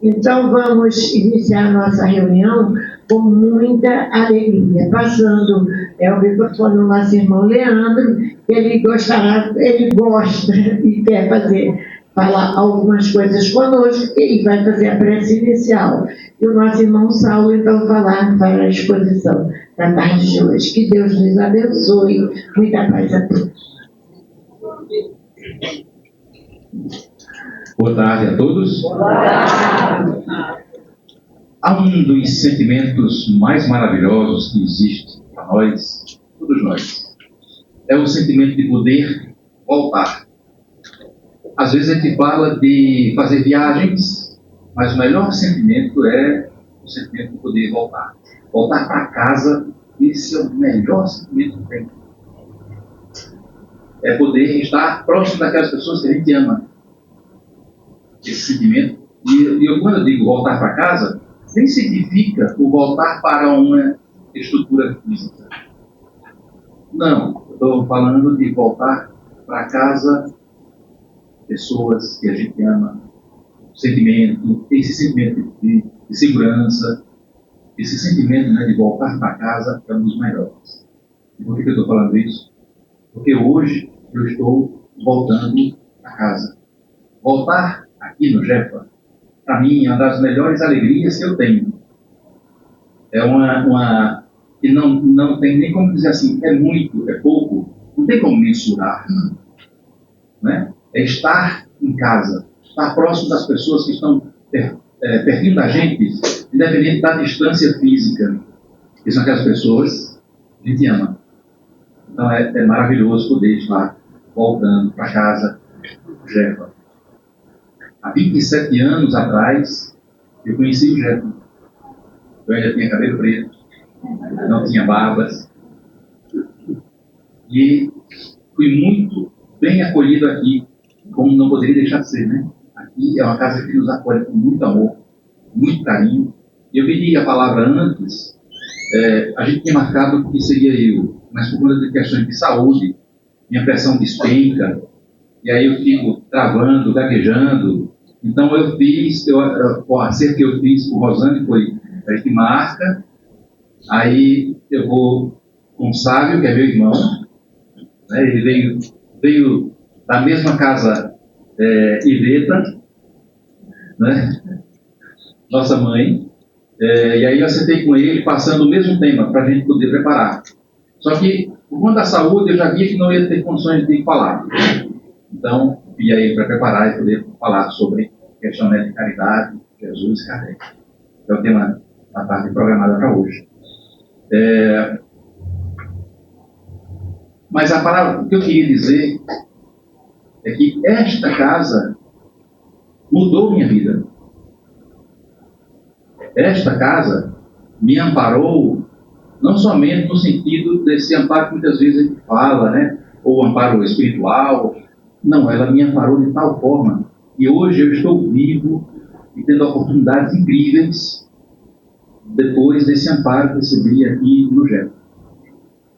Então, vamos iniciar a nossa reunião com muita alegria. Passando o microfone ao nosso irmão Leandro, ele gosta e quer falar algumas coisas conosco e vai fazer a prece inicial. E o nosso irmão Saulo, então, falar para a exposição da tarde de hoje. Que Deus nos abençoe. Muita paz a todos. Boa tarde a todos. Há um dos sentimentos mais maravilhosos que existe para nós, todos nós, é o sentimento de poder voltar. Às vezes a gente fala de fazer viagens, mas o melhor sentimento é o sentimento de poder voltar. Voltar para casa, esse é o melhor sentimento que tem. É poder estar próximo daquelas pessoas que a gente ama. Esse sentimento. E quando eu digo voltar para casa, nem significa o voltar para uma estrutura física. Não, eu estou falando de voltar para casa, pessoas que a gente ama, sentimento, esse sentimento de segurança, esse sentimento, de voltar para casa é um dos melhores. E por que eu estou falando isso? Porque hoje eu estou voltando para casa. Voltar aqui no Jefa, para mim, é uma das melhores alegrias que eu tenho. É uma que não tem nem como dizer assim, é muito, é pouco, não tem como mensurar. Né? É estar em casa, estar próximo das pessoas que estão pertinho da gente, independente da distância física, que são aquelas pessoas que a gente ama. Então é maravilhoso poder estar voltando para casa, Jefa. Há 27 anos atrás, eu conheci o Jefa. Eu ainda tinha cabelo preto, não tinha barbas. E fui muito bem acolhido aqui, como não poderia deixar de ser, né? Aqui é uma casa que nos acolhe com muito amor, muito carinho. E eu pedi a palavra antes, a gente tinha marcado que seria eu, mas por conta de questões de saúde, minha pressão despenca, e aí eu fico travando, gaguejando. Então eu fiz, o acerto que eu fiz com o Rosane foi, a gente marca, aí eu vou com o Sábio, que é meu irmão, né? Ele veio da mesma casa Iveta, né? Nossa mãe, e aí eu acertei com ele, passando o mesmo tema, para a gente poder preparar. Só que, por conta da saúde, eu já via que não ia ter condições de falar. Então, fui aí para preparar e poder falar sobre questão de caridade, Jesus e Kardec. É o tema da tarde programada para hoje. Mas a palavra que eu queria dizer é que esta casa mudou minha vida. Esta casa me amparou, não somente no sentido desse amparo que muitas vezes a gente fala, né? Ou amparo espiritual. Não, ela me amparou de tal forma que hoje eu estou vivo e tendo oportunidades incríveis depois desse amparo que recebi aqui no Jefa.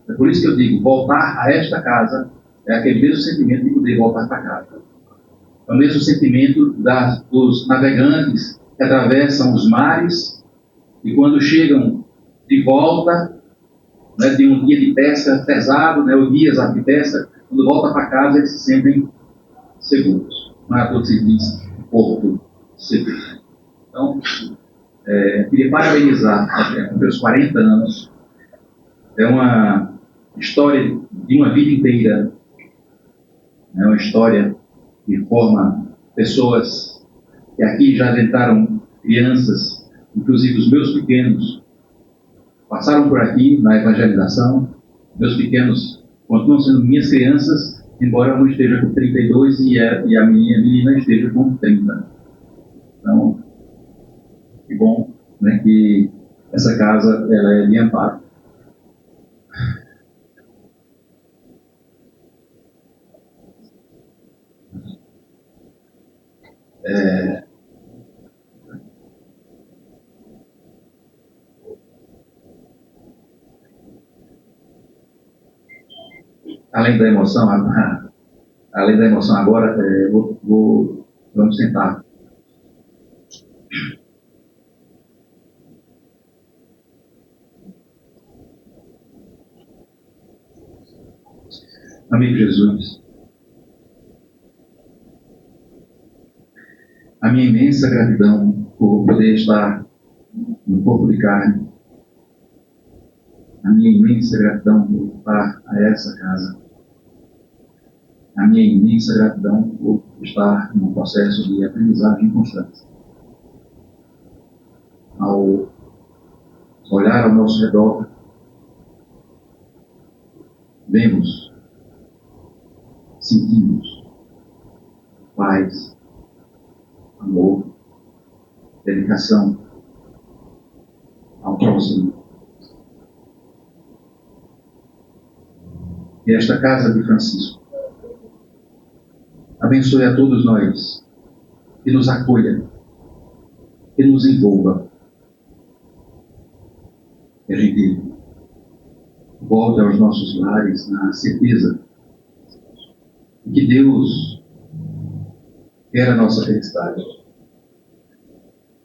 É por isso que eu digo, voltar a esta casa é aquele mesmo sentimento de poder voltar para casa. É o mesmo sentimento dos navegantes que atravessam os mares e quando chegam de volta, né, de um dia de pesca pesado, né, ou dias de pesca, quando voltam para casa eles se sentem seguros. Não é à toa que se diz porto seguro. Então, queria parabenizar pelos 40 anos. É uma história de uma vida inteira. É uma história que forma pessoas que aqui já entraram crianças, inclusive os meus pequenos, passaram por aqui na evangelização. Meus pequenos continuam sendo minhas crianças, embora um esteja com 32 e a minha menina esteja com 30. Então, que bom, né, que essa casa ela é de amparo. Além da emoção, agora, vamos sentar. amigo Jesus, a minha imensa gratidão por poder estar no corpo de carne, a minha imensa gratidão por estar a essa casa, a minha imensa gratidão por estar num processo de aprendizagem constante. Ao olhar ao nosso redor, vemos, sentimos paz, amor, dedicação ao próximo. E esta casa de Francisco abençoe a todos nós, que nos acolha, que nos envolva, que a gente volte aos nossos lares na certeza de que Deus quer a nossa felicidade,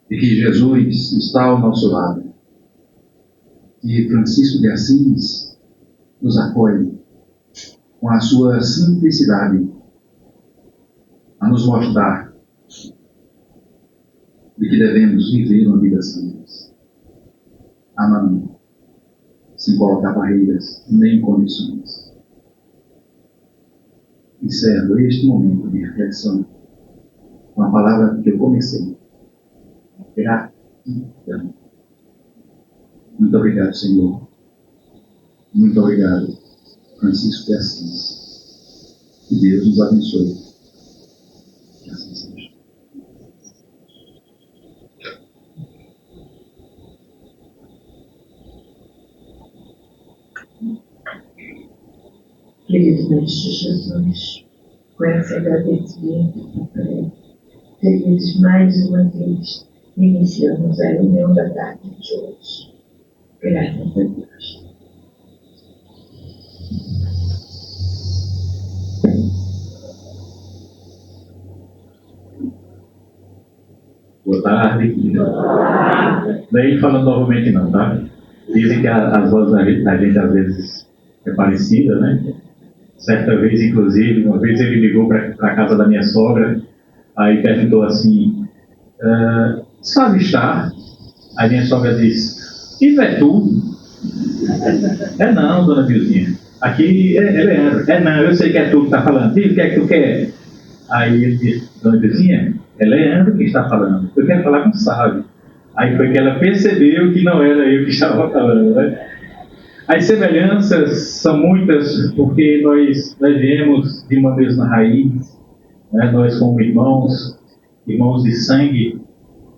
de que Jesus está ao nosso lado, que Francisco de Assis nos acolhe com a sua simplicidade a nos mostrar de que devemos viver uma vida simples, amando, sem colocar barreiras nem condições. Encerro este momento de reflexão com a palavra que eu comecei: gratidão. Muito obrigado, Senhor. Muito obrigado, Francisco de Assis. Que Deus nos abençoe. Que assim seja. Querido Mestre Jesus, com esse agradecimento, queridos, mais uma vez, iniciamos a reunião da tarde de hoje. Graças a Deus. Boa tarde. Nem falando novamente não, tá? Dizem que as vozes da gente às vezes é parecida, né? Certa vez, inclusive, uma vez ele ligou para a casa da minha sogra, aí perguntou assim, sabe estar? Aí minha sogra disse, isso é tudo? É não, dona Vilzinha. Aqui é Leandro. É não, eu sei que é tu que está falando. Diz o que é que tu quer? Aí ele disse, dona Vilzinha, é Leandro que está falando. Eu quero falar com o Sábio. Aí foi que ela percebeu que não era eu que estava falando, né? As semelhanças são muitas, porque nós viemos de uma mesma raiz, né? Nós somos irmãos de sangue,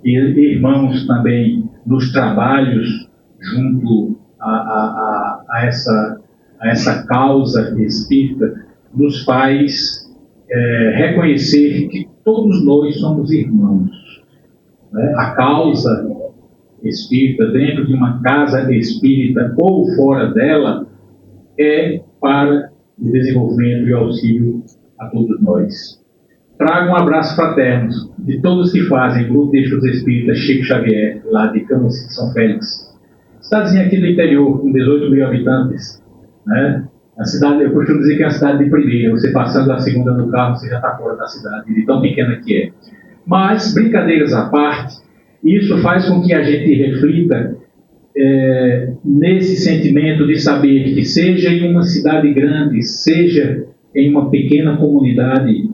e irmãos também nos trabalhos junto a essa causa espírita, nos faz reconhecer que todos nós somos irmãos, né? A causa espírita, dentro de uma casa espírita ou fora dela, é para o desenvolvimento e auxílio a todos nós. Trago um abraço fraterno de todos que fazem Grupo de Estudos Espíritas Chico Xavier, lá de Campos de São Félix. Cidadezinha aqui do interior, com 18 mil habitantes, né? A cidade, eu costumo dizer que é a cidade de primeira. Você passando a segunda no carro, você já está fora da cidade, de tão pequena que é. Mas, brincadeiras à parte, isso faz com que a gente reflita nesse sentimento de saber que, seja em uma cidade grande, seja em uma pequena comunidade,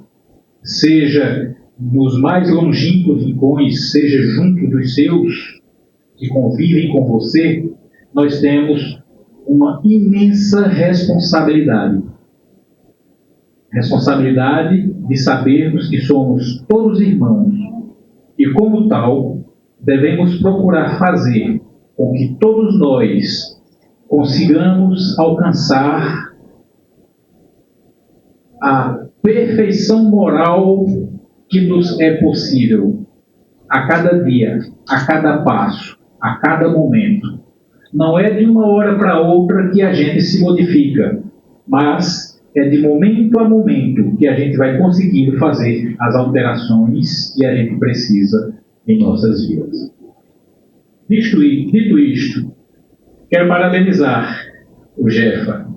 seja nos mais longínquos rincões, seja junto dos seus que convivem com você, nós temos uma imensa responsabilidade. Responsabilidade de sabermos que somos todos irmãos e, como tal, devemos procurar fazer com que todos nós consigamos alcançar a perfeição moral que nos é possível a cada dia, a cada passo, a cada momento. Não é de uma hora para outra que a gente se modifica, mas é de momento a momento que a gente vai conseguindo fazer as alterações que a gente precisa em nossas vidas. Dito isto, quero parabenizar o Jefa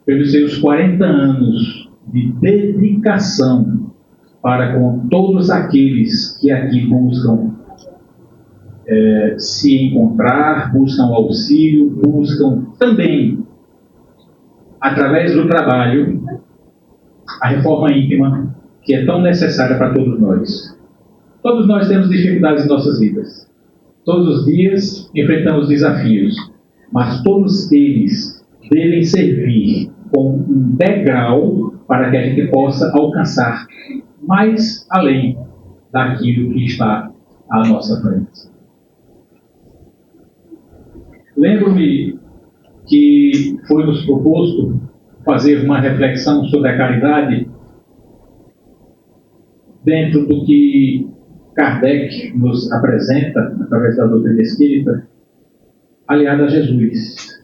pelos seus 40 anos de dedicação para com todos aqueles que aqui buscam se encontrar, buscam auxílio, buscam também, através do trabalho, a reforma íntima, que é tão necessária para todos nós. Todos nós temos dificuldades em nossas vidas. Todos os dias enfrentamos desafios, mas todos eles devem servir como um degrau para que a gente possa alcançar mais além daquilo que está à nossa frente. Lembro-me que foi nos proposto fazer uma reflexão sobre a caridade dentro do que Kardec nos apresenta, através da doutrina espírita, aliada a Jesus,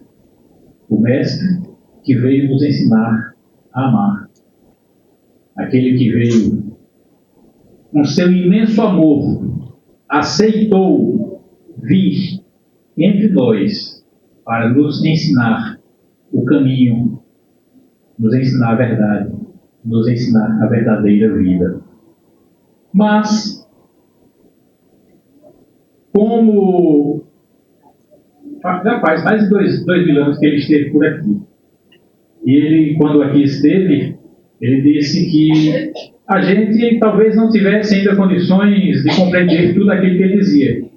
o Mestre que veio nos ensinar a amar. Aquele que veio, com seu imenso amor, aceitou vir entre nós para nos ensinar o caminho, nos ensinar a verdade, nos ensinar a verdadeira vida. Mas, como já faz mais de 2.000 anos que ele esteve por aqui, e ele, quando aqui esteve, ele disse que a gente talvez não tivesse ainda condições de compreender tudo aquilo que ele dizia,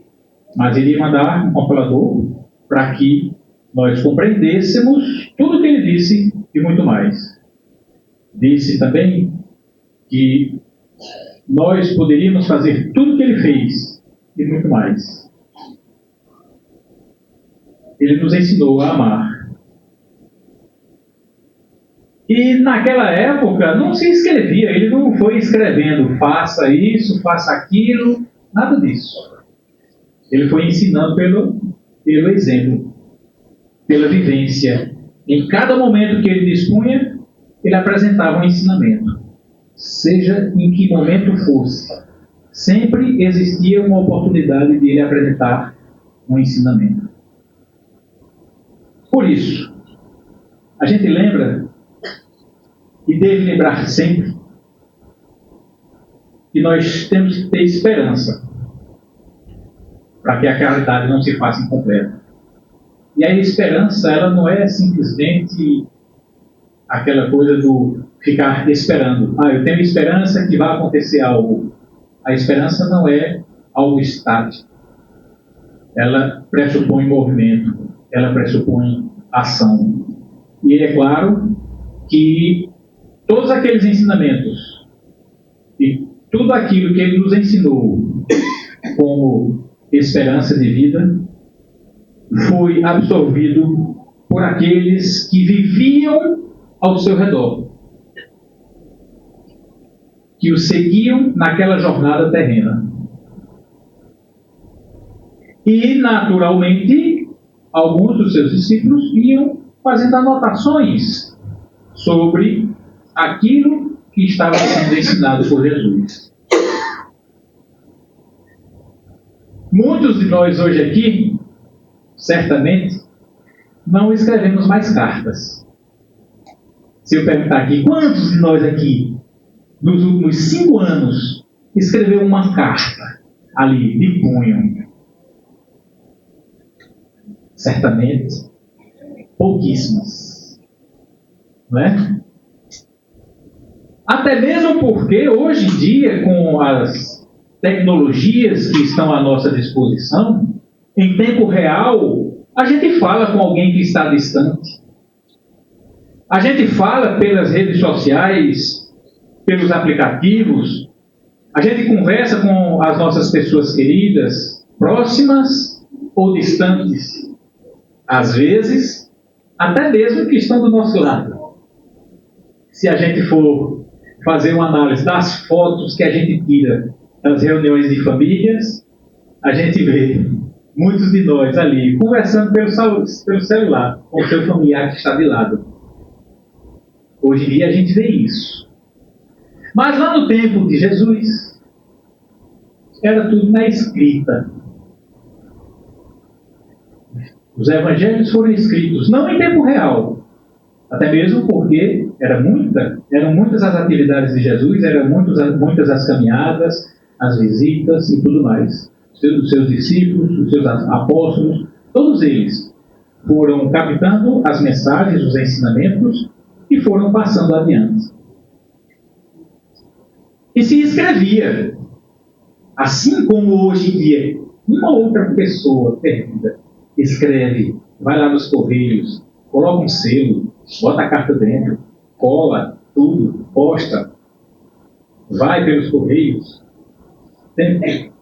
mas ele ia mandar um compilador para que nós compreendêssemos tudo o que ele disse e muito mais. Disse também que nós poderíamos fazer tudo o que ele fez e muito mais. Ele nos ensinou a amar. E naquela época não se escrevia, ele não foi escrevendo faça isso, faça aquilo, nada disso. Ele foi ensinando pelo exemplo, pela vivência. Em cada momento que ele dispunha, ele apresentava um ensinamento. Seja em que momento fosse, sempre existia uma oportunidade de ele apresentar um ensinamento. Por isso, a gente lembra e deve lembrar sempre que nós temos que ter esperança para que a caridade não se faça incompleta. E a esperança, ela não é simplesmente aquela coisa do ficar esperando. Eu tenho esperança que vai acontecer algo. A esperança não é algo estático. Ela pressupõe movimento, ela pressupõe ação. E é claro que todos aqueles ensinamentos e tudo aquilo que ele nos ensinou como esperança de vida foi absorvido por aqueles que viviam ao seu redor, que o seguiam naquela jornada terrena. E, naturalmente, alguns dos seus discípulos iam fazendo anotações sobre aquilo que estava sendo ensinado por Jesus. Muitos de nós hoje aqui, certamente, não escrevemos mais cartas. Se eu perguntar aqui, quantos de nós aqui, nos últimos 5 anos, escreveu uma carta ali, de punho? Certamente, pouquíssimas. Não é? Até mesmo porque, hoje em dia, com as tecnologias que estão à nossa disposição, em tempo real, a gente fala com alguém que está distante. A gente fala pelas redes sociais, pelos aplicativos, a gente conversa com as nossas pessoas queridas, próximas ou distantes. Às vezes, até mesmo que estão do nosso lado. Se a gente for fazer uma análise das fotos que a gente tira das reuniões de famílias, a gente vê muitos de nós ali conversando pelo celular com o seu familiar que está de lado. Hoje em dia a gente vê isso. Mas lá no tempo de Jesus, era tudo na escrita. Os evangelhos foram escritos, não em tempo real. Até mesmo porque eram muitas as atividades de Jesus, eram muitas as caminhadas, as visitas e tudo mais. Os seus discípulos, os seus apóstolos, todos eles foram captando as mensagens, os ensinamentos e foram passando adiante. E se escrevia, assim como hoje em dia, uma outra pessoa perdida escreve, vai lá nos correios, coloca um selo, bota a carta dentro, cola tudo, posta, vai pelos correios.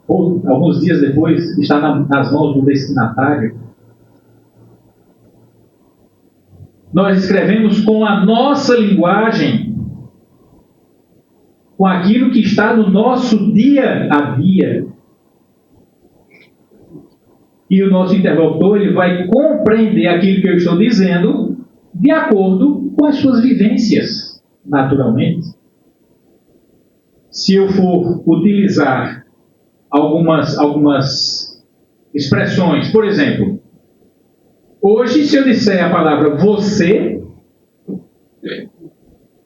Alguns dias depois está nas mãos do destinatário. Nós escrevemos com a nossa linguagem, com aquilo que está no nosso dia a dia. E o nosso interlocutor ele vai compreender aquilo que eu estou dizendo de acordo com as suas vivências, naturalmente. Se eu for utilizar algumas expressões, por exemplo, hoje se eu disser a palavra você,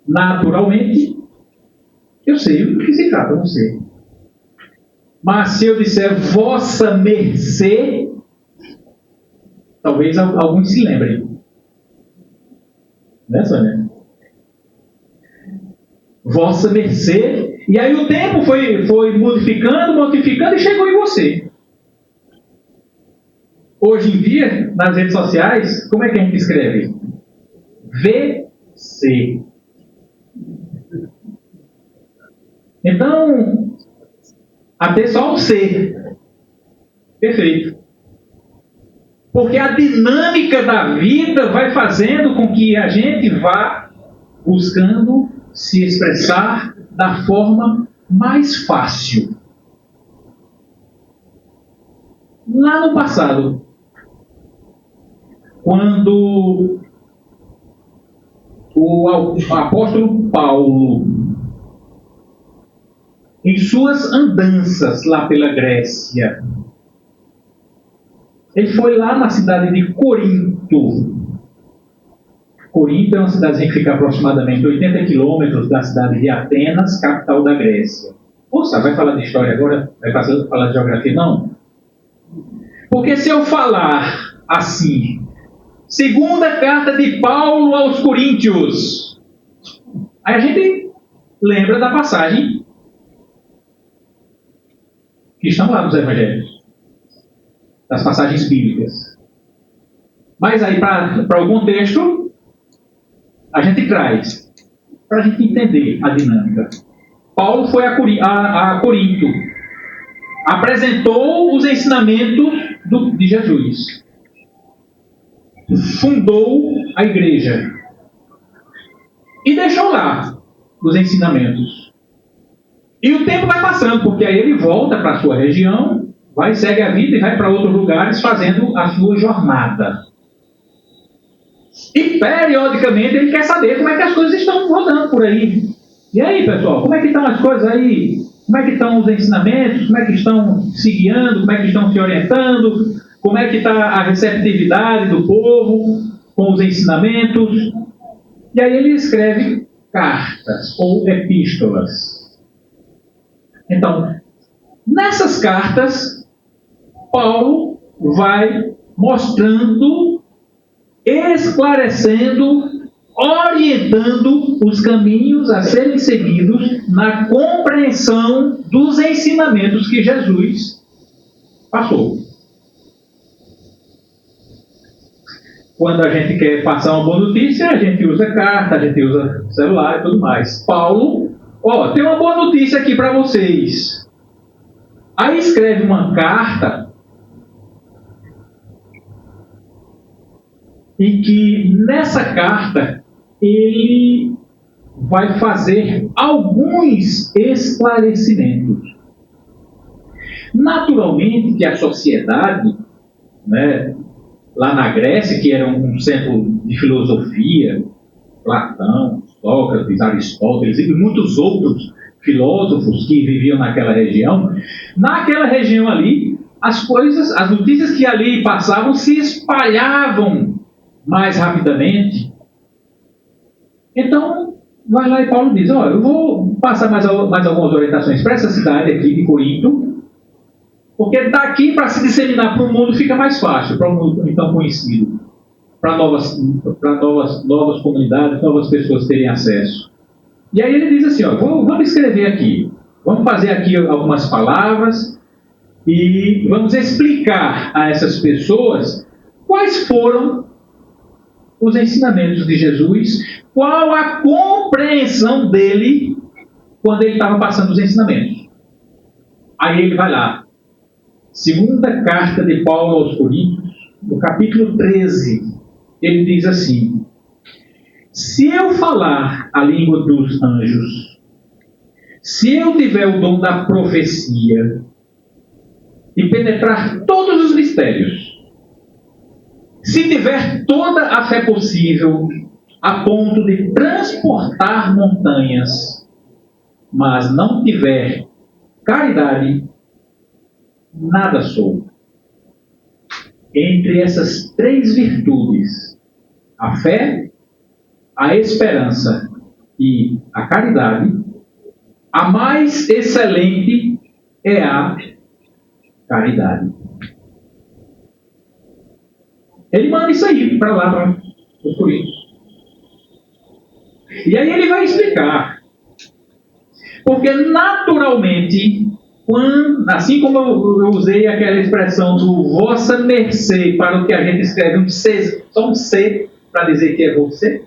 naturalmente, eu sei o que se trata você. Mas se eu disser vossa mercê, talvez alguns se lembrem. Né, Sônia? Vossa mercê. E aí o tempo foi modificando e chegou em você. Hoje em dia, nas redes sociais, como é que a gente escreve? VC. Então, até só o C. Perfeito. Porque a dinâmica da vida vai fazendo com que a gente vá buscando se expressar da forma mais fácil. Lá no passado, quando o apóstolo Paulo, em suas andanças lá pela Grécia, ele foi lá na cidade de Corinto. Corinto é uma cidade que fica aproximadamente 80 quilômetros da cidade de Atenas, capital da Grécia. Poxa, vai falar de história agora? Vai falar de geografia? Não. Porque se eu falar assim, segunda carta de Paulo aos Coríntios, aí a gente lembra da passagem que estão lá nos evangelhos, das passagens bíblicas. Mas aí, para o contexto, a gente traz, para a gente entender a dinâmica. Paulo foi a Corinto, apresentou os ensinamentos de Jesus, fundou a igreja e deixou lá os ensinamentos. E o tempo vai passando, porque aí ele volta para a sua região, segue a vida e vai para outros lugares fazendo a sua jornada. E periodicamente ele quer saber como é que as coisas estão rodando por aí. E aí, pessoal, como é que estão as coisas aí? Como é que estão os ensinamentos? Como é que estão se guiando? Como é que estão se orientando? Como é que está a receptividade do povo com os ensinamentos? E aí ele escreve cartas ou epístolas. Então, nessas cartas, Paulo vai mostrando, esclarecendo, orientando os caminhos a serem seguidos na compreensão dos ensinamentos que Jesus passou. Quando a gente quer passar uma boa notícia, a gente usa carta, a gente usa celular e tudo mais. Paulo, tem uma boa notícia aqui para vocês. Aí escreve uma carta e que nessa carta ele vai fazer alguns esclarecimentos. Naturalmente que a sociedade, né, lá na Grécia, que era um centro de filosofia, Platão, Sócrates, Aristóteles e muitos outros filósofos que viviam naquela região ali, as notícias que ali passavam se espalhavam mais rapidamente Então, vai lá e Paulo diz, eu vou passar mais algumas orientações para essa cidade aqui de Corinto, porque daqui para se disseminar para o mundo fica mais fácil, para o mundo então conhecido, para novas comunidades, novas pessoas terem acesso. E aí ele diz assim, vamos escrever aqui, vamos fazer aqui algumas palavras e vamos explicar a essas pessoas quais foram os ensinamentos de Jesus, qual a compreensão dele quando ele estava passando os ensinamentos. Aí ele vai lá, segunda carta de Paulo aos Coríntios, no capítulo 13, ele diz assim: se eu falar a língua dos anjos, se eu tiver o dom da profecia e penetrar todos os mistérios, se tiver toda a fé possível, a ponto de transportar montanhas, mas não tiver caridade, nada sou. Entre essas três virtudes, a fé, a esperança e a caridade, a mais excelente é a caridade. Ele manda isso aí para lá, para os Coríntios. E aí ele vai explicar. Porque naturalmente, assim como eu usei aquela expressão do vossa mercê para o que a gente escreve, só um C para dizer que é você.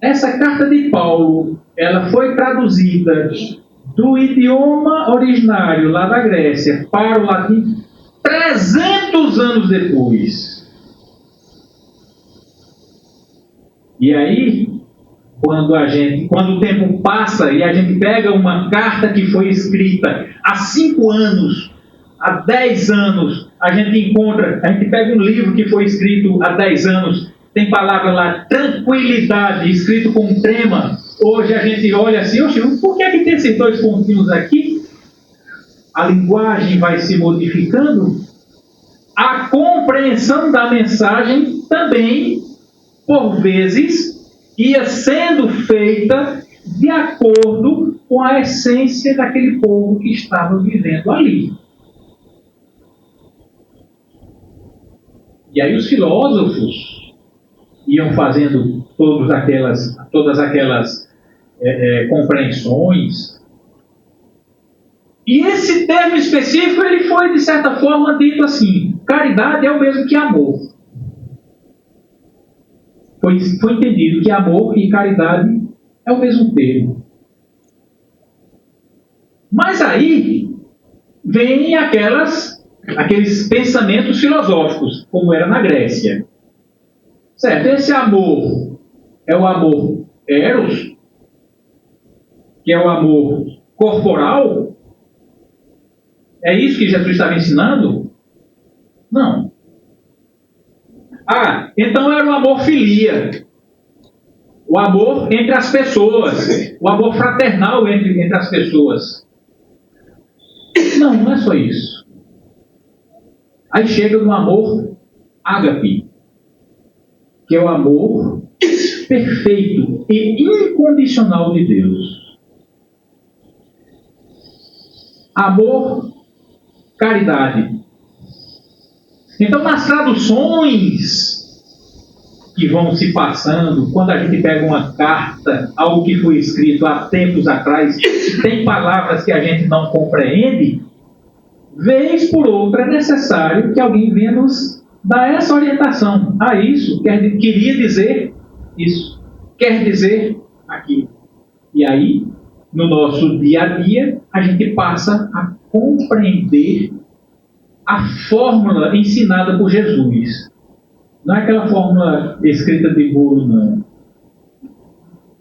Essa carta de Paulo, ela foi traduzida do idioma originário lá da Grécia para o latim 300 anos depois. E aí, quando o tempo passa e a gente pega uma carta que foi escrita há 5 anos, há 10 anos, a gente pega um livro que foi escrito há 10 anos, tem palavra lá, tranquilidade, escrito com trema. Hoje a gente olha assim, por que tem esses 2 pontinhos aqui? A linguagem vai se modificando, a compreensão da mensagem também, por vezes, ia sendo feita de acordo com a essência daquele povo que estava vivendo ali. E aí os filósofos iam fazendo todas aquelas compreensões. E esse termo específico, ele foi, de certa forma, dito assim: caridade é o mesmo que amor. Foi entendido que amor e caridade é o mesmo termo. Mas aí vem aqueles pensamentos filosóficos, como era na Grécia. Certo? Esse amor é o amor eros, que é o amor corporal. É isso que Jesus estava ensinando? Não. Então era o amor filia. O amor entre as pessoas. O amor fraternal entre as pessoas. Não é só isso. Aí chega no amor ágape, que é o amor perfeito e incondicional de Deus. Amor, caridade. Então, nas traduções que vão se passando, quando a gente pega uma carta, algo que foi escrito há tempos atrás, tem palavras que a gente não compreende, vez por outra é necessário que alguém venha nos dar essa orientação. Isso queria dizer isso, quer dizer aquilo. E aí, no nosso dia a dia, a gente passa a compreender a fórmula ensinada por Jesus. Não é aquela fórmula escrita de bolo, não.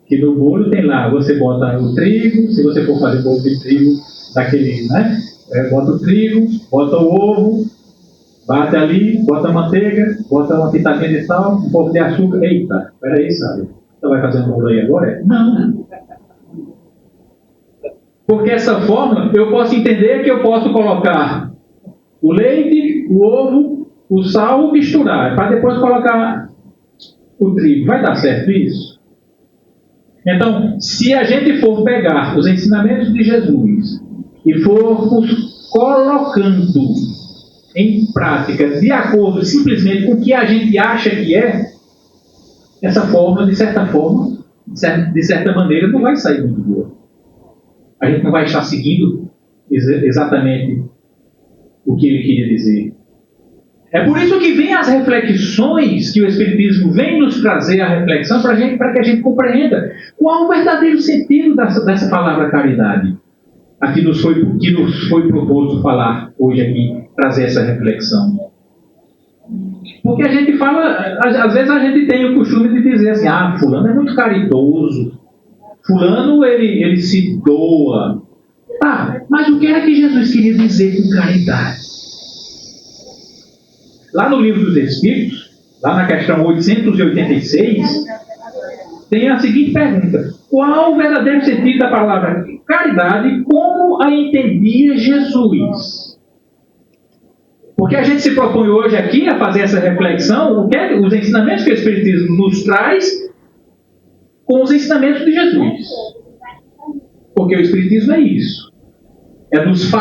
Que no bolo tem lá, você bota o trigo, se você for fazer bolo de trigo, daquele, né? Bota o trigo, bota o ovo, bate ali, bota a manteiga, bota uma pitadinha de sal, um pouco de açúcar. Eita, peraí, sabe? Você vai fazer um bolo aí agora? Não. Porque essa fórmula, eu posso entender que eu posso colocar o leite, o ovo, o sal, misturar, para depois colocar o trigo. Vai dar certo isso? Então, se a gente for pegar os ensinamentos de Jesus e formos colocando em prática de acordo simplesmente com o que a gente acha que é, essa forma, de certa maneira, não vai sair muito boa. A gente não vai estar seguindo exatamente o que ele queria dizer. É por isso que vem as reflexões que o Espiritismo vem nos trazer a reflexão para que a gente compreenda qual o verdadeiro sentido dessa palavra caridade. Que nos foi proposto falar hoje aqui, trazer essa reflexão. Porque a gente fala, às vezes a gente tem o costume de dizer assim, fulano é muito caridoso, fulano ele se doa. Mas o que era que Jesus queria dizer com caridade? Lá no Livro dos Espíritos, lá na questão 886, tem a seguinte pergunta: qual o verdadeiro sentido da palavra caridade, como a entendia Jesus? Porque a gente se propõe hoje aqui a fazer essa reflexão, os ensinamentos que o Espiritismo nos traz com os ensinamentos de Jesus. Porque o Espiritismo é isso. É nos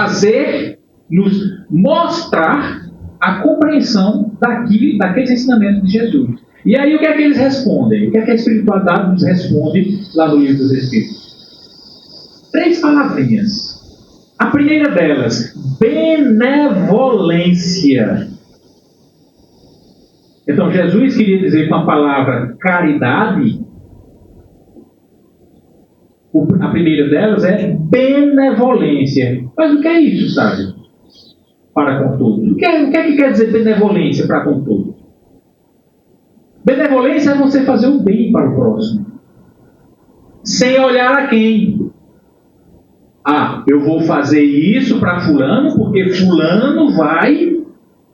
mostrar a compreensão daqueles ensinamentos de Jesus. E aí o que é que eles respondem? O que é que a espiritualidade nos responde lá no Livro dos Espíritos? 3 palavrinhas. A primeira delas, benevolência. Então, Jesus queria dizer com a palavra caridade, a primeira delas é benevolência. Mas o que é isso, sabe? Para com todos. O que é que quer dizer benevolência para com todos? Benevolência é você fazer o bem para o próximo, sem olhar a quem. Eu vou fazer isso para fulano, porque fulano vai,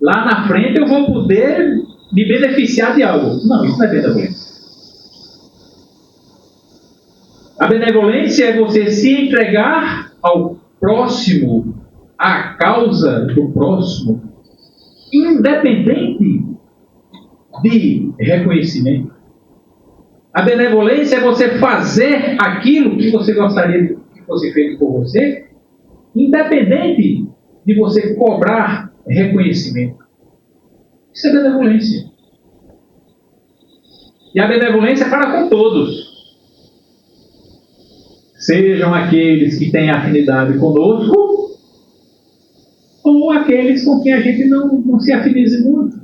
lá na frente eu vou poder me beneficiar de algo. Não, isso não é benevolência. A benevolência é você se entregar ao próximo, à causa do próximo, independente de reconhecimento. A benevolência é você fazer aquilo que você gostaria que fosse feito por você, independente de você cobrar reconhecimento. Isso é benevolência. E a benevolência é para com todos. Sejam aqueles que têm afinidade conosco, ou aqueles com quem a gente não se afinize muito.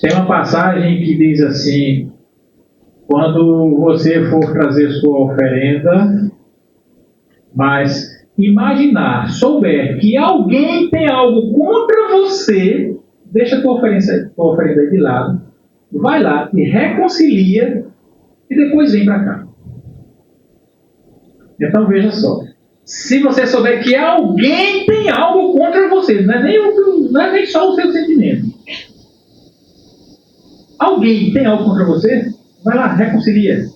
Tem uma passagem que diz assim: quando você for trazer sua oferenda, mas souber que alguém tem algo contra você, deixa a tua oferenda de lado, vai lá, te reconcilia e depois vem para cá. Então veja só, se você souber que alguém tem algo contra você, não é nem só o seu sentimento. Alguém tem algo contra você, vai lá, reconcilia.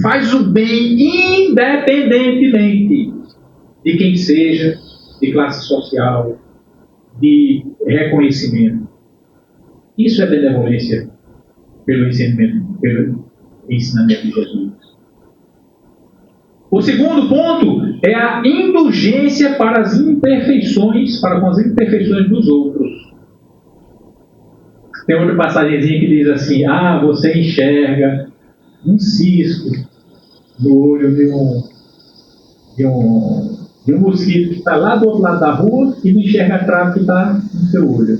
Faz o bem independentemente de quem seja, de classe social, de reconhecimento. Isso é benevolência pelo ensinamento de Jesus. O segundo ponto é a indulgência para com as imperfeições dos outros. Tem outra passagemzinha que diz assim: você enxerga um cisco no olho de um mosquito que está lá do outro lado da rua e não enxerga a trave que está no seu olho.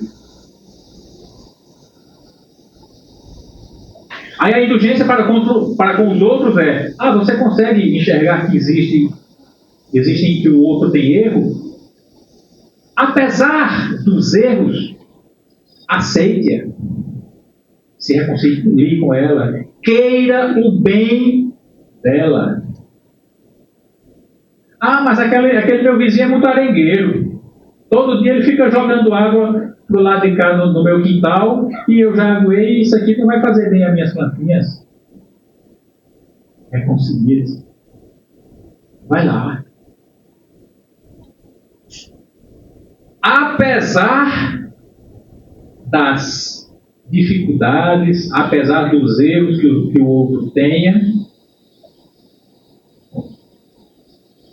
Aí a indulgência para com os outros é: você consegue enxergar que existe que o outro tem erro? Apesar dos erros, aceite-a, se reconcilie com ela, queira o bem dela. Mas aquele meu vizinho é muito arengueiro. Todo dia ele fica jogando água do lado de cá no meu quintal e eu já aguei, isso aqui não vai fazer bem às minhas plantinhas. Reconcilie-se. Vai lá. apesar das dificuldades, apesar dos erros que o outro tenha,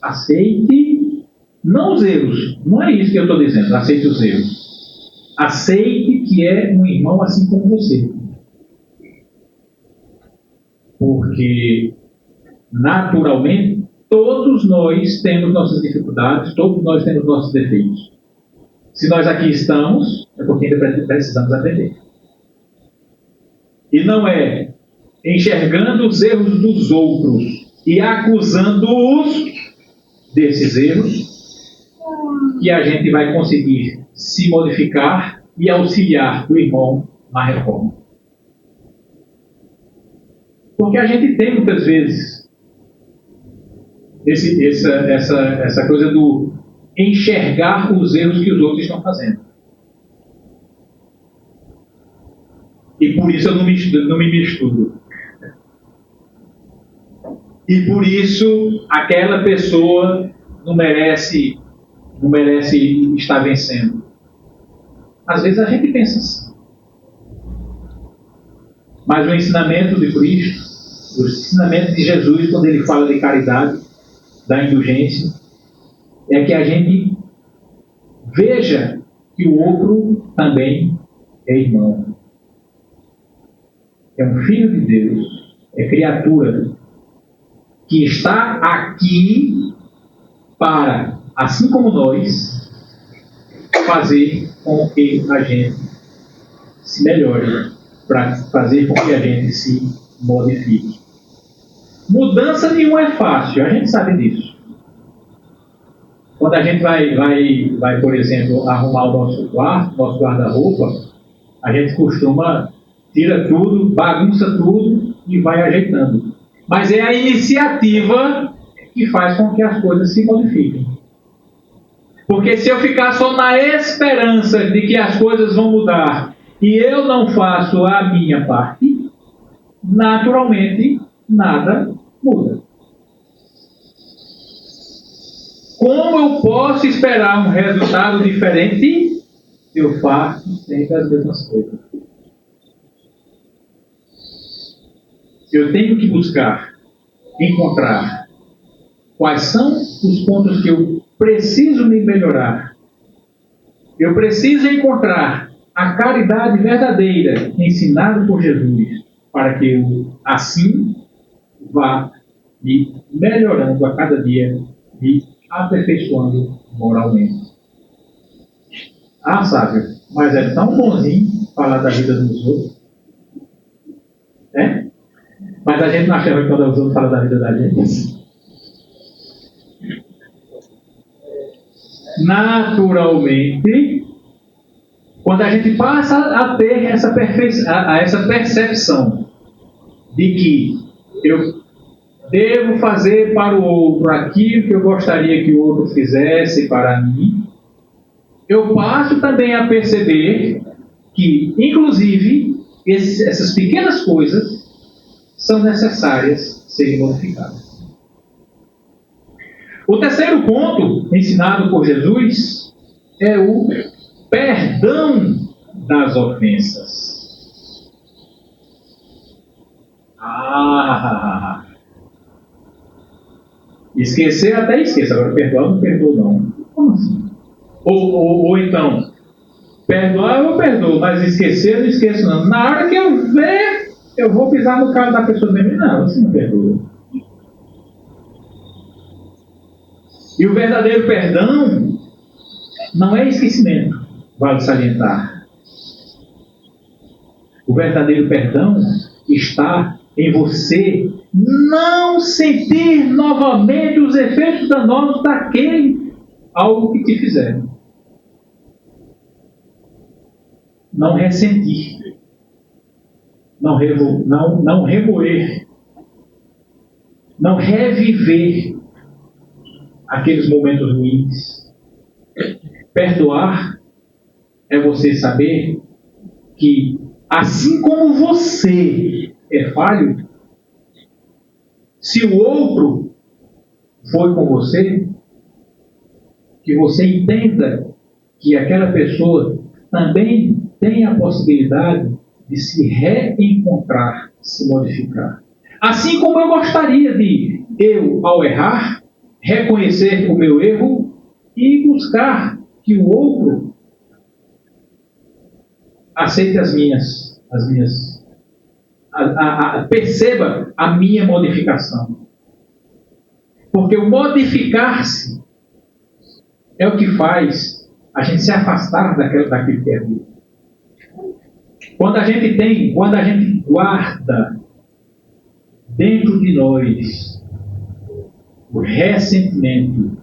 aceite, não os erros, não é isso que eu estou dizendo, aceite os erros. Aceite que é um irmão assim como você. Porque, naturalmente, todos nós temos nossas dificuldades, todos nós temos nossos defeitos. Se nós aqui estamos, é porque ainda precisamos aprender. E não é enxergando os erros dos outros e acusando-os desses erros que a gente vai conseguir se modificar e auxiliar o irmão na reforma. Porque a gente tem muitas vezes essa coisa do enxergar os erros que os outros estão fazendo. E por isso eu não me misturo. E por isso aquela pessoa não merece estar vencendo. Às vezes a gente pensa assim. Mas o ensinamento de Cristo, o ensinamento de Jesus, quando ele fala de caridade, da indulgência, é que a gente veja que o outro também é irmão. É um filho de Deus, é criatura que está aqui para, assim como nós, fazer com que a gente se melhore, para fazer com que a gente se modifique. Mudança nenhuma é fácil, a gente sabe disso. Quando a gente vai, por exemplo, arrumar o nosso quarto, nosso guarda-roupa, a gente costuma tira tudo, bagunça tudo e vai ajeitando. Mas é a iniciativa que faz com que as coisas se modifiquem. Porque se eu ficar só na esperança de que as coisas vão mudar e eu não faço a minha parte, naturalmente nada muda. Como eu posso esperar um resultado diferente se eu faço sempre as mesmas coisas? Eu tenho que buscar, encontrar quais são os pontos que eu preciso me melhorar. Eu preciso encontrar a caridade verdadeira ensinada por Jesus, para que eu, assim, vá me melhorando a cada dia, me aperfeiçoando moralmente. Ah, Sávio, mas é tão bonzinho falar da vida dos outros. É? Mas a gente não acha que quando os outros falam da vida da gente. Naturalmente, quando a gente passa a ter essa percepção de que eu devo fazer para o outro aquilo que eu gostaria que o outro fizesse para mim, eu passo também a perceber que, inclusive, essas pequenas coisas são necessárias serem modificadas. O terceiro ponto ensinado por Jesus é o perdão das ofensas. Esquecer até esqueça, agora perdoar não perdoa não. Como assim? Ou então, perdoar eu perdoo, mas esquecer eu não esqueço não. Na hora que eu ver, eu vou pisar no carro da pessoa mesmo. Não, você não perdoa. E o verdadeiro perdão não é esquecimento, vale salientar. O verdadeiro perdão está em você não sentir novamente os efeitos danosos daquele algo que te fizeram. Não ressentir. Não remoer. Não reviver aqueles momentos ruins. Perdoar é você saber que, assim como você é falho, se o outro foi com você, que você entenda que aquela pessoa também tem a possibilidade de se reencontrar, se modificar. Assim como eu gostaria de, ao errar, reconhecer o meu erro e buscar que o outro aceite perceba a minha modificação. Porque o modificar-se é o que faz a gente se afastar daquilo que é ruim. Quando a gente guarda dentro de nós o ressentimento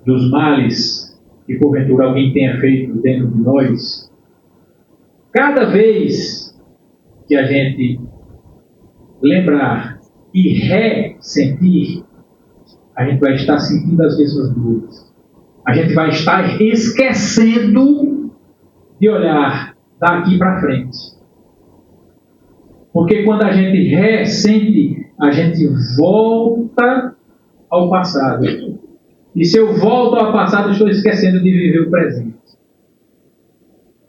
dos males que porventura alguém tenha feito dentro de nós, cada vez que a gente lembrar e ressentir, a gente vai estar sentindo as mesmas dores. A gente vai estar esquecendo de olhar daqui para frente. Porque quando a gente ressente, a gente volta ao passado. E se eu volto ao passado, estou esquecendo de viver o presente.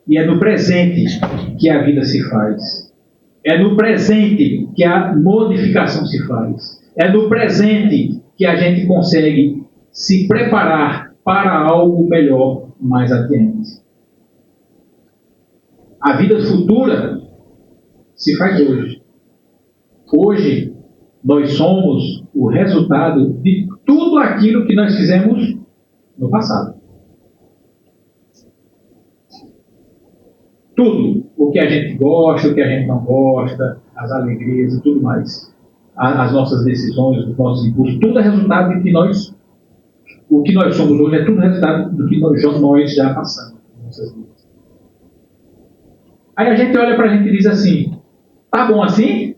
E é no presente que a vida se faz. É no presente que a modificação se faz. É no presente que a gente consegue se preparar para algo melhor mais adiante. A vida futura se faz hoje. Hoje, nós somos o resultado de tudo aquilo que nós fizemos no passado. Tudo. O que a gente gosta, o que a gente não gosta, as alegrias e tudo mais. As nossas decisões, os nossos impulsos, tudo é resultado de que nós... O que nós somos hoje é tudo resultado do que nós já passamos em nossas vidas. Aí a gente olha para a gente e diz assim, tá bom assim?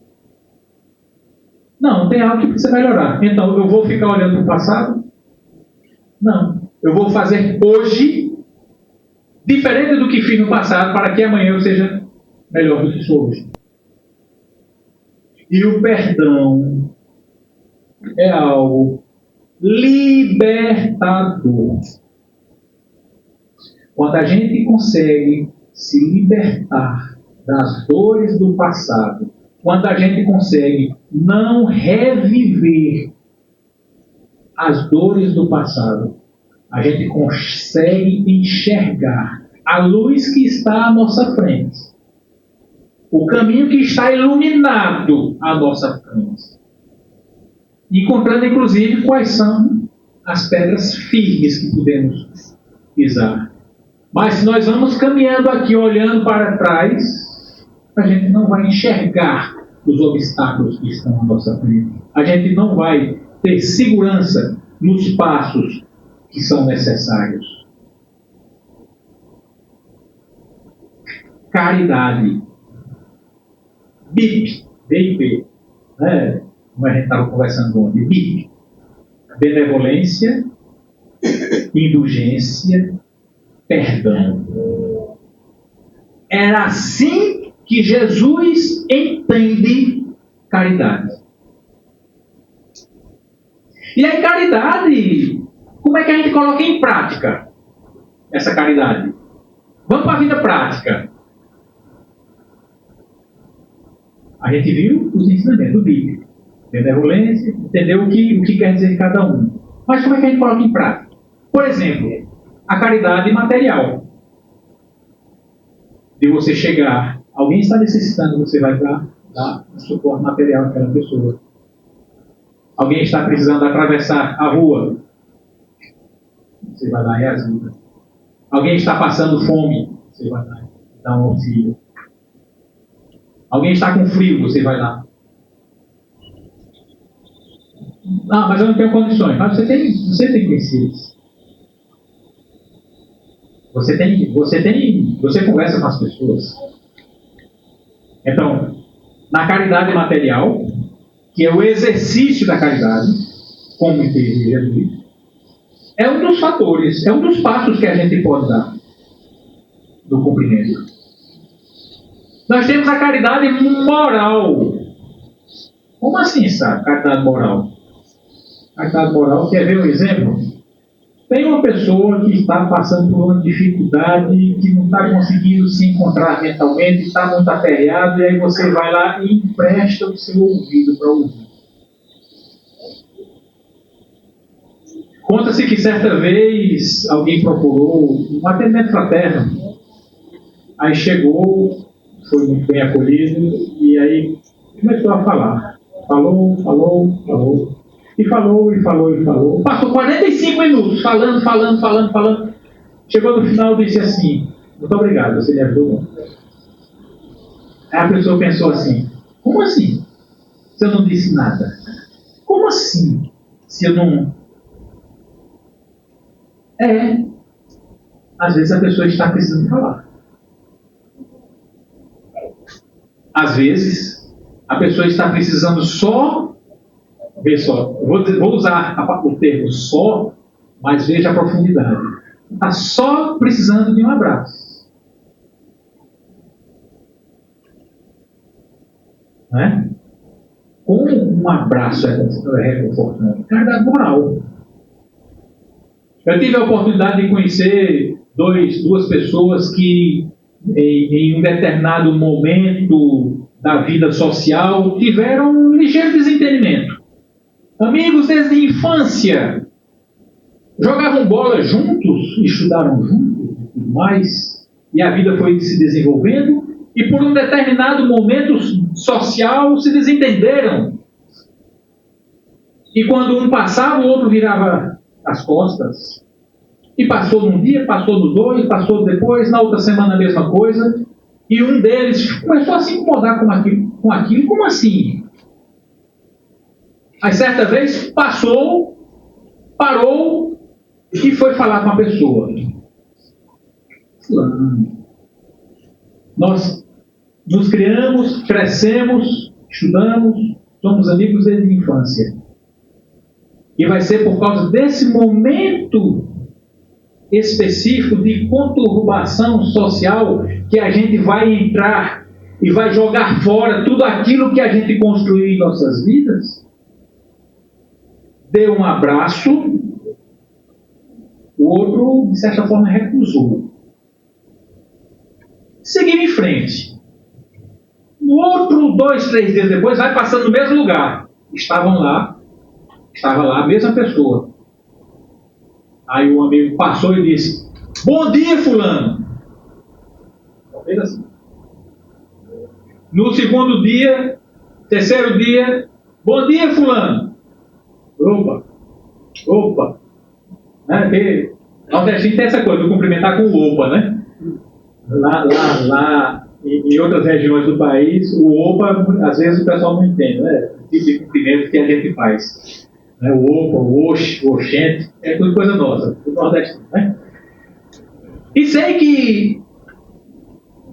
Não, tem algo que precisa melhorar. Então, eu vou ficar olhando para o passado? Não. Eu vou fazer hoje diferente do que fiz no passado para que amanhã eu seja melhor do que sou hoje. E o perdão é algo libertador. Quando a gente consegue se libertar das dores do passado, quando a gente consegue não reviver as dores do passado, a gente consegue enxergar a luz que está à nossa frente, o caminho que está iluminado à nossa frente, encontrando inclusive quais são as pedras firmes que podemos pisar. Mas se nós vamos caminhando aqui, olhando para trás, a gente não vai enxergar os obstáculos que estão à nossa frente. A gente não vai ter segurança nos passos que são necessários. Caridade. BIP. Né? Como a gente estava conversando ontem. BIP. Benevolência, indulgência, perdão. Era assim que Jesus entende caridade. E a caridade, como é que a gente coloca em prática essa caridade? Vamos para a vida prática. A gente viu os ensinamentos do BIP. Benevolência, entendeu o que quer dizer cada um. Mas como é que a gente coloca em prática? Por exemplo, a caridade material. De você chegar, alguém está necessitando, você vai dar um suporte material àquela pessoa. Alguém está precisando atravessar a rua, você vai lá e ajuda. Alguém está passando fome, você vai lá e dá um auxílio. Alguém está com frio, você vai lá. Ah, mas eu não tenho condições. Mas você tem conhecidos. Você conversa com as pessoas. Então, na caridade material, que é o exercício da caridade, como entende Jesus, é um dos fatores, é um dos passos que a gente pode dar do cumprimento. Nós temos a caridade moral. Como assim, sabe? Caridade moral. Caridade moral, quer ver um exemplo? Tem uma pessoa que está passando por uma dificuldade, que não está conseguindo se encontrar mentalmente, está muito aperreado, e aí você vai lá e empresta o seu ouvido para ouvir. Conta-se que certa vez alguém procurou um atendimento fraterno. Aí chegou, foi muito bem acolhido, e aí começou a falar. Falou. E falou. Passou 45 minutos falando. Chegou no final e disse assim: muito obrigado, você me ajudou muito. Aí a pessoa pensou assim: como assim? Se eu não disse nada? Como assim? Se eu não... Às vezes a pessoa está precisando falar. Às vezes a pessoa está precisando só... Vê só, vou usar o termo só, mas veja a profundidade. Está só precisando de um abraço. Não é? Como um abraço é reconfortante? Carga moral. Eu tive a oportunidade de conhecer duas pessoas que, em um determinado momento da vida social, tiveram um ligeiro desentendimento. Amigos desde a infância, jogavam bola juntos, estudaram juntos e tudo mais, e a vida foi se desenvolvendo, e por um determinado momento social se desentenderam. E quando um passava, o outro virava as costas. E passou num dia, passou nos dois, passou depois, na outra semana a mesma coisa, e um deles começou a se incomodar com aquilo. Como assim? Aí certa vez parou e foi falar com a pessoa. Fulano, nós nos criamos, crescemos, estudamos, somos amigos desde a infância. E vai ser por causa desse momento específico de conturbação social que a gente vai entrar e vai jogar fora tudo aquilo que a gente construiu em nossas vidas. Deu um abraço, o outro, de certa forma, recusou. Seguiu em frente. No outro, 2, 3 dias depois, vai passando no mesmo lugar. Estava lá a mesma pessoa. Aí o amigo passou e disse: bom dia, fulano. Talvez assim. No segundo dia, terceiro dia, bom dia, fulano. Opa. Né? Nordestino tem essa coisa de cumprimentar com o opa, né? Lá em outras regiões do país, o opa, às vezes o pessoal não entende, né? O tipo de cumprimento que a gente faz. Né? O opa, o oxe, o oxente, é tudo coisa nossa, do nordestino, né? E sei que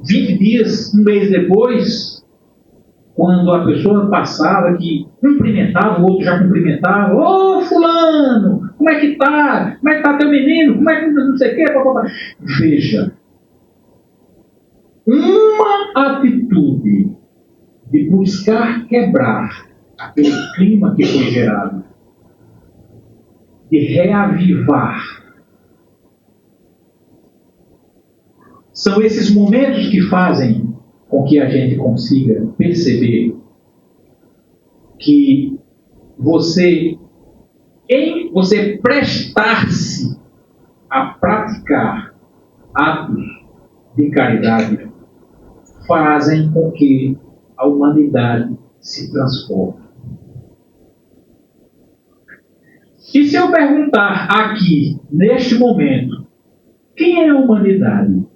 20 dias, um mês depois, quando a pessoa passava, que cumprimentava, o outro já cumprimentava: ô fulano, como é que tá? Como é que tá teu menino? Como é que não sei o quê? Veja, uma atitude de buscar quebrar aquele clima que foi gerado, de reavivar, são esses momentos que fazem com que a gente consiga perceber que você prestar-se a praticar atos de caridade fazem com que a humanidade se transforme. E se eu perguntar aqui, neste momento, quem é a humanidade?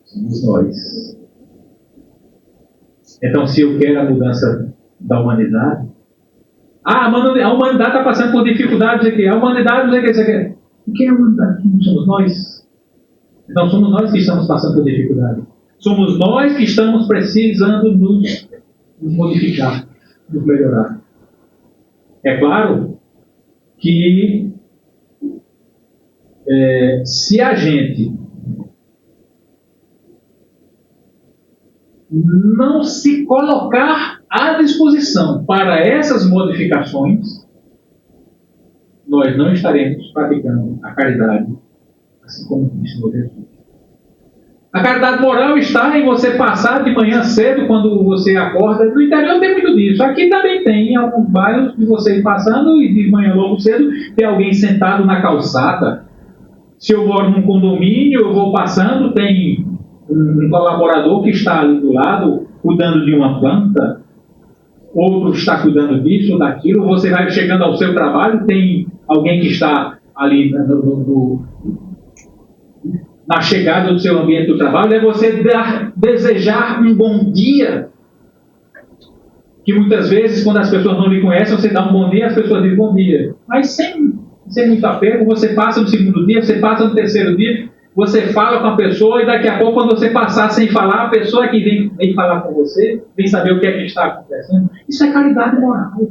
Somos nós. Então, se eu quero a mudança da humanidade, a humanidade está passando por dificuldades aqui. A humanidade não é que você quer. O que é a humanidade? Somos nós. Então, somos nós que estamos passando por dificuldade. Somos nós que estamos precisando nos modificar, nos melhorar. É claro que se a gente não se colocar à disposição para essas modificações, nós não estaremos praticando a caridade, assim como ensinou Jesus. A caridade moral está em você passar de manhã cedo, quando você acorda. No interior tem muito disso. Aqui também tem, em alguns bairros, de você ir passando e de manhã logo cedo tem alguém sentado na calçada. Se eu moro num condomínio, eu vou passando, tem um colaborador que está ali do lado, cuidando de uma planta, outro está cuidando disso ou daquilo. Você vai chegando ao seu trabalho, tem alguém que está ali na chegada do seu ambiente do trabalho. É você desejar um bom dia, que muitas vezes, quando as pessoas não lhe conhecem, você dá um bom dia, as pessoas dizem bom dia, mas sem muito apego. Você passa no segundo dia, você passa no terceiro dia, você fala com a pessoa, e daqui a pouco, quando você passar sem falar, a pessoa que vem falar com você, vem saber o que é que está acontecendo. Isso é caridade moral.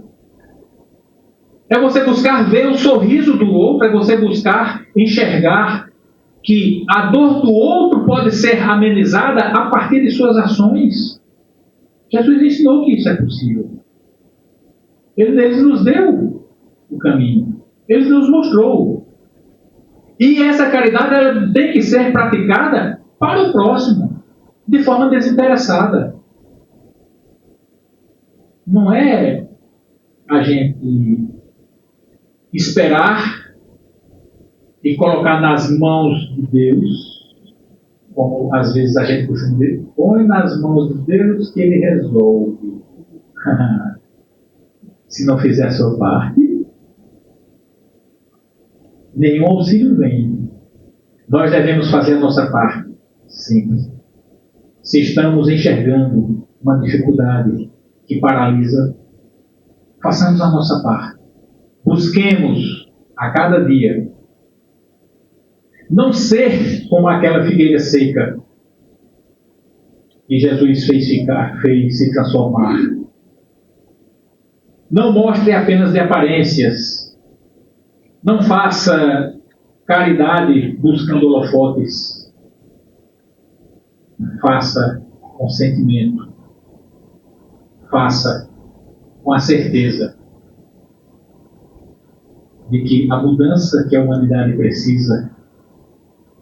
É você buscar ver o sorriso do outro, é você buscar enxergar que a dor do outro pode ser amenizada a partir de suas ações. Jesus ensinou que isso é possível. Ele nos deu o caminho. Ele nos mostrou. E essa caridade, ela tem que ser praticada para o próximo, de forma desinteressada. Não é a gente esperar e colocar nas mãos de Deus, como às vezes a gente costuma dizer, põe nas mãos de Deus que Ele resolve. Se não fizer a sua parte, nenhum auxílio vem. Nós devemos fazer a nossa parte, sempre. Se estamos enxergando uma dificuldade que paralisa, façamos a nossa parte. Busquemos a cada dia não ser como aquela figueira seca que Jesus fez se transformar. Não mostre apenas de aparências. Não faça caridade buscando holofotes. Faça com sentimento. Faça com a certeza de que a mudança que a humanidade precisa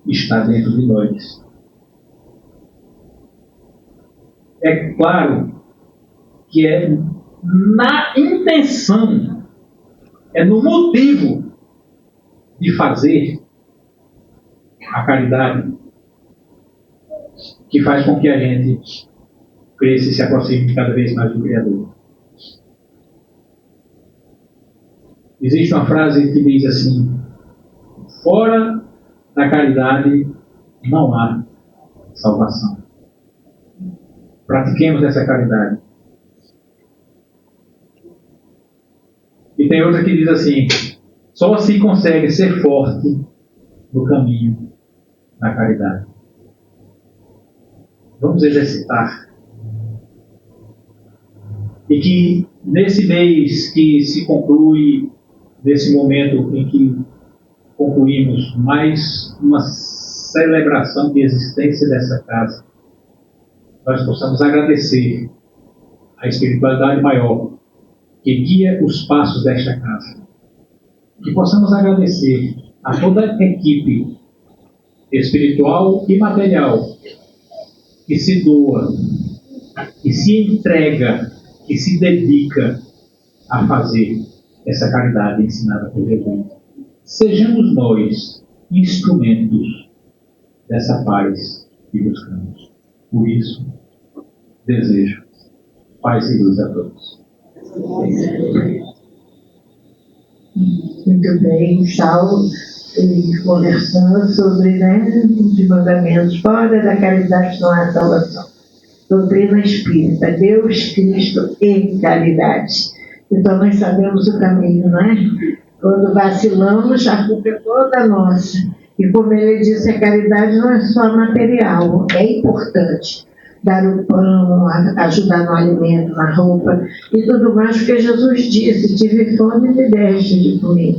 está dentro de nós. É claro que é na intenção, é no motivo de fazer a caridade que faz com que a gente cresça e se aproxime cada vez mais do Criador. Existe uma frase que diz assim: fora da caridade não há salvação. Pratiquemos essa caridade. E tem outra que diz assim: só se consegue ser forte no caminho da caridade. Vamos exercitar. E que nesse mês que se conclui, nesse momento em que concluímos mais uma celebração de existência dessa casa, nós possamos agradecer a espiritualidade maior que guia os passos desta casa. Que possamos agradecer a toda a equipe espiritual e material que se doa, que se entrega, que se dedica a fazer essa caridade ensinada por Jesus. Sejamos nós instrumentos dessa paz que buscamos. Por isso, desejo paz e luz a todos. Muito bem, Saulo, conversando sobre os mandamentos. Fora da caridade não há salvação. Doutrina espírita, Deus, Cristo e caridade. Então nós sabemos o caminho, não é? Quando vacilamos, a culpa é toda nossa. E como ele disse, a caridade não é só material, é importante. Dar o pão, ajudar no alimento, na roupa e tudo mais, porque Jesus disse: tive fome e me deste de comer,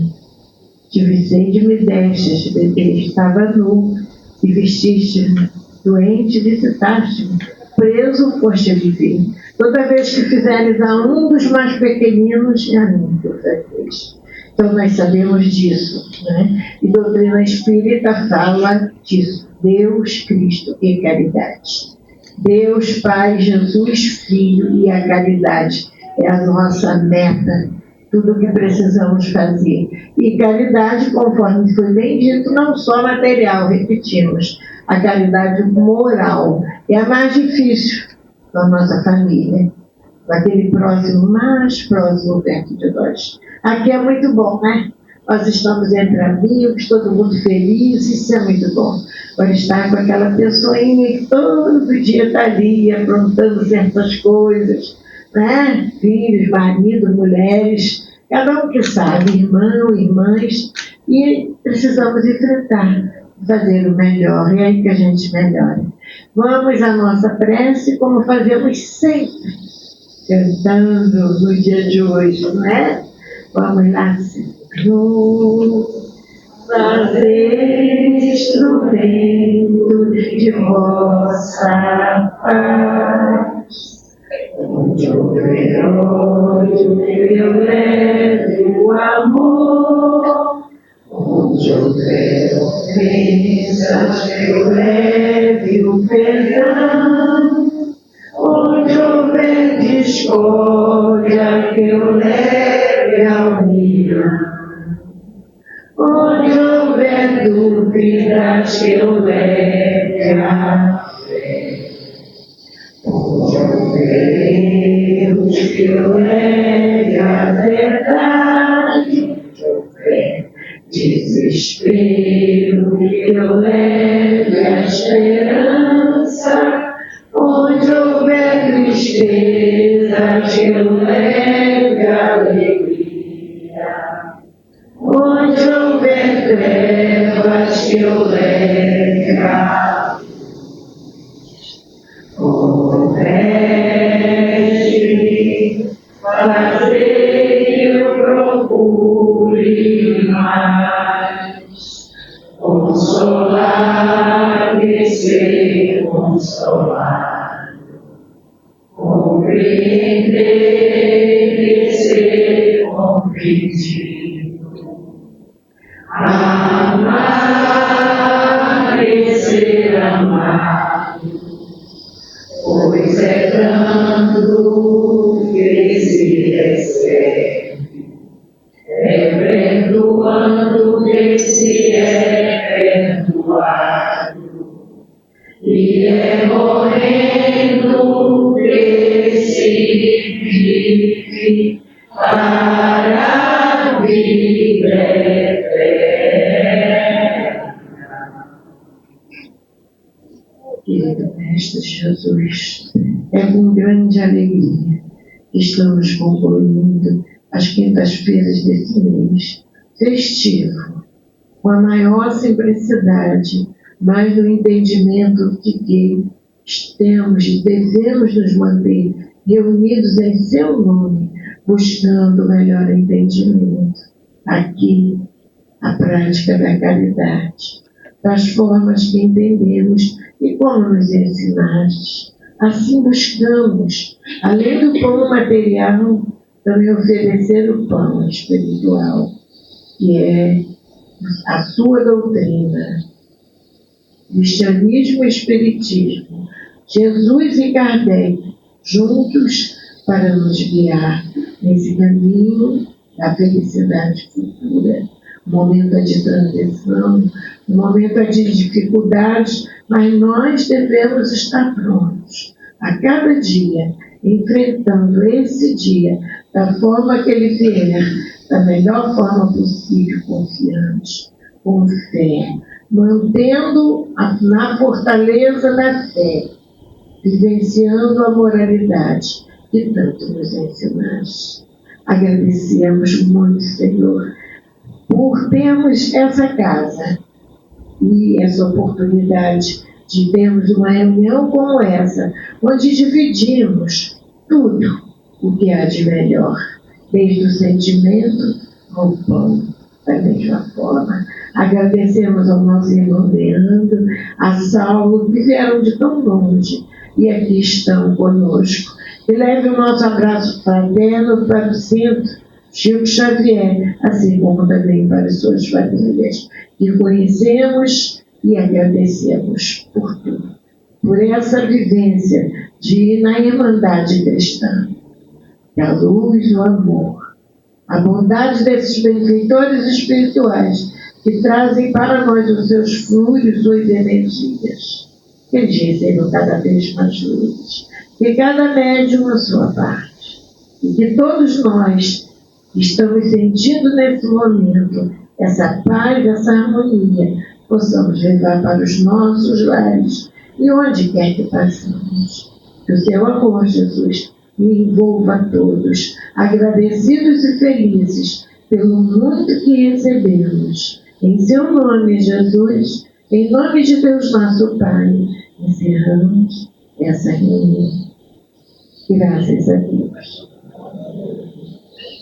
tive sede e me deste de beber, estava nu e vestiste-me, doente e visitaste-me, preso foste viver. Toda vez que fizeres a um dos mais pequeninos, é a mim que o fez. Então nós sabemos disso, né? E doutrina espírita fala disso. Deus, Cristo e caridade. Deus, Pai, Jesus, Filho e a caridade é a nossa meta, tudo o que precisamos fazer. E caridade, conforme foi bem dito, não só material, repetimos, a caridade moral é a mais difícil da nossa família, daquele próximo, mais próximo perto de nós. Aqui é muito bom, né? Nós estamos entre amigos, todo mundo feliz, isso é muito bom. Agora estar com aquela pessoinha que todo dia está ali aprontando certas coisas, né? Filhos, marido, mulheres, cada um que sabe, irmão, irmãs, e precisamos enfrentar, fazer o melhor, é aí que a gente melhora. Vamos à nossa prece, como fazemos sempre, cantando no dia de hoje, não é? Vamos lá, Senhor, fazer instrumento de vossa paz. Onde houver ódio, eu leve o amor. Onde houver ofensas, eu leve o perdão. Onde houver discórdia, que eu leve a união. Onde houver dúvidas, que eu leve a fé. Onde houver erros, que eu leve a verdade. Onde houver desespero, que eu leve a esperança. Onde houver tristeza, que eu leve a alegria. Onde houver trevas, que eu leve a luz. Oh, Mestre, fazer que eu procure mais consolar e ser consolado, compreender e ser compreendido, amar e ser amado, pois é dando que se recebe, é perdoando que se é perdoado, e é morrendo que se vive para a vida eterna. Querido Mestre Jesus, é com grande alegria que estamos concluindo as quintas-feiras desse mês festivo, com a maior simplicidade, mas no entendimento de que temos e devemos nos manter reunidos em seu nome, buscando o melhor entendimento. Aqui, a prática da caridade, das formas que entendemos e como nos ensinaste. Assim buscamos, além do pão material, também oferecer o pão espiritual, que é a sua doutrina, cristianismo e espiritismo, Jesus e Kardec, juntos para nos guiar nesse caminho da felicidade futura. O momento é de transição, o momento é de dificuldades, mas nós devemos estar prontos a cada dia, enfrentando esse dia da forma que ele vier, da melhor forma possível, confiante, com fé, mantendo na fortaleza da fé, vivenciando a moralidade que tanto nos ensinaste. Agradecemos muito, Senhor, por termos essa casa e essa oportunidade de termos uma reunião como essa, onde dividimos tudo o que há de melhor, desde o sentimento ao pão, da mesma forma. Agradecemos ao nosso irmão Leandro, a Saulo, que vieram de tão longe e aqui estão conosco. E leve o nosso abraço fraterno para o centro Chico Xavier, assim como também para suas famílias, que conhecemos e agradecemos por tudo, por essa vivência de ir na irmandade cristã, que a luz, o amor, a bondade desses benfeitores espirituais que trazem para nós os seus fluidos, suas energias, que eles recebam cada vez mais luzes, que cada médium a sua parte, e que todos nós que estamos sentindo nesse momento essa paz, essa harmonia, possamos levar para os nossos lares e onde quer que passemos. Que o seu amor, Jesus, me envolva a todos, agradecidos e felizes pelo muito que recebemos. Em seu nome, Jesus, em nome de Deus nosso Pai, encerramos essa reunião. Graças a Deus.